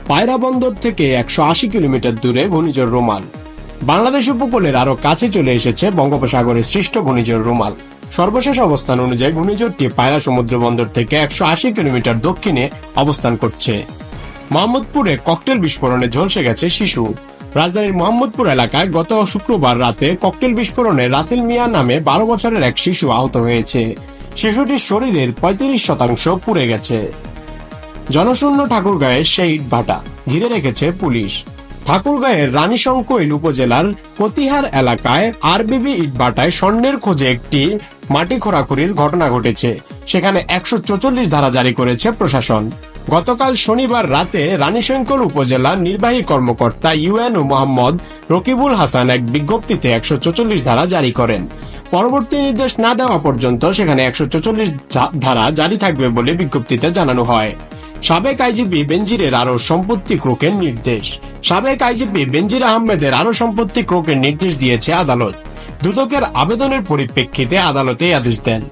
পায়রা বন্দর থেকে 180 কিলোমিটার দূরে ঘূর্ণিঝড় রুমাল। বাংলাদেশ উপকূলের আরো কাছে চলে এসেছে বঙ্গোপসাগরের সৃষ্ট ঘূর্ণিঝড় রুমাল। সর্বশেষ অবস্থান অনুযায়ী ঘূর্ণিঝড়টি পায়রা সমুদ্র বন্দর থেকে 180 কিলোমিটার দক্ষিণে অবস্থান করছে। মোহাম্মদপুরে ককটেল বিস্ফোরণে ঝলসে গেছে শিশু। রাজধানীর মোহাম্মদপুর এলাকায় গত শুক্রবার রাতে ককটেল বিস্ফোরণে রাসেল মিয়া নামে 12 বছরের এক শিশু আহত হয়েছে। শিশুটির শরীরের 35% পুড়ে গেছে। জনশূন্য ঠাকুরগাঁয়ের সেই ইটভাটা ঘিরে রেখেছে পুলিশ। ঠাকুরগাঁয়ের রানীশংকৈল উপজেলার কতিহার এলাকায় আরবিবি ইটভাটায় স্বর্ণের খোঁজে একটি মাটি খোঁড়াখুড়ির ঘটনা ঘটেছে। সেখানে 144 ধারা জারি করেছে প্রশাসন। গতকাল শনিবার রাতে রানীশংকৈল উপজেলার নির্বাহী কর্মকর্তা ইউএনও মোহাম্মদ রকিবুল হাসান এক বিজ্ঞপ্তিতে 144 ধারা জারি করেন। পরবর্তী নির্দেশ না দেওয়া পর্যন্ত সেখানে 144 ধারা জারি থাকবে বলে বিজ্ঞপ্তিতে জানানো হয়। সাবেক আইজিপি বেনজিরের আরো সম্পত্তি ক্রোকের নির্দেশ। সাবেক আইজিপি বেনজির আহমেদের আরো সম্পত্তি ক্রোকের নির্দেশ দিয়েছে আদালত। দুদকের আবেদনের পরিপ্রেক্ষিতে আদালতে আদেশ দেন।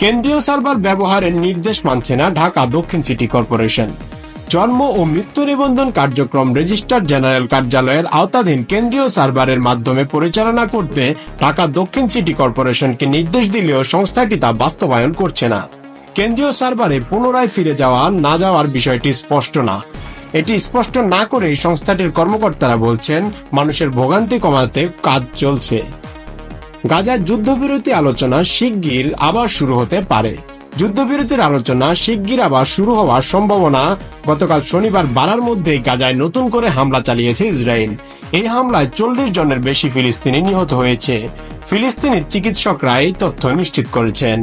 কেন্দ্রীয় সার্ভার ব্যবহারের নির্দেশ মানছে না ঢাকা দক্ষিণ সিটি কর্পোরেশন। জন্ম ও মৃত্যু নিবন্ধন কার্যক্রম রেজিস্ট্রার জেনারেল কার্যালয়ের আওতাধীন কেন্দ্রীয় সার্ভারের মাধ্যমে পরিচালনা করতে ঢাকা দক্ষিণ সিটি কর্পোরেশনকে নির্দেশ দিলেও সংস্থাটি তা বাস্তবায়ন করছে না। কেন্দ্রীয় সার্ভারে পুনরায় ফিরে যাওয়া না যাওয়ার বিষয়টি স্পষ্ট না। এটি স্পষ্ট না করেই সংস্থাটির কর্মকর্তারা বলছেন মানুষের ভোগান্তি কমাতে কাজ চলছে। গাজার যুদ্ধবিরতি আলোচনা শিগগির আবার শুরু হতে পারে। যুদ্ধবিরতির আলোচনা শিগগির আবার শুরু হওয়ার সম্ভাবনা গতকাল শনিবার বাড়ার মধ্যেই গাজায় নতুন করে হামলা চালিয়েছে ইসরায়েল। এই হামলায় 40 জনের বেশি ফিলিস্তিনি নিহত হয়েছে। ফিলিস্তিনি চিকিৎসকরা এই তথ্য নিশ্চিত করেছেন।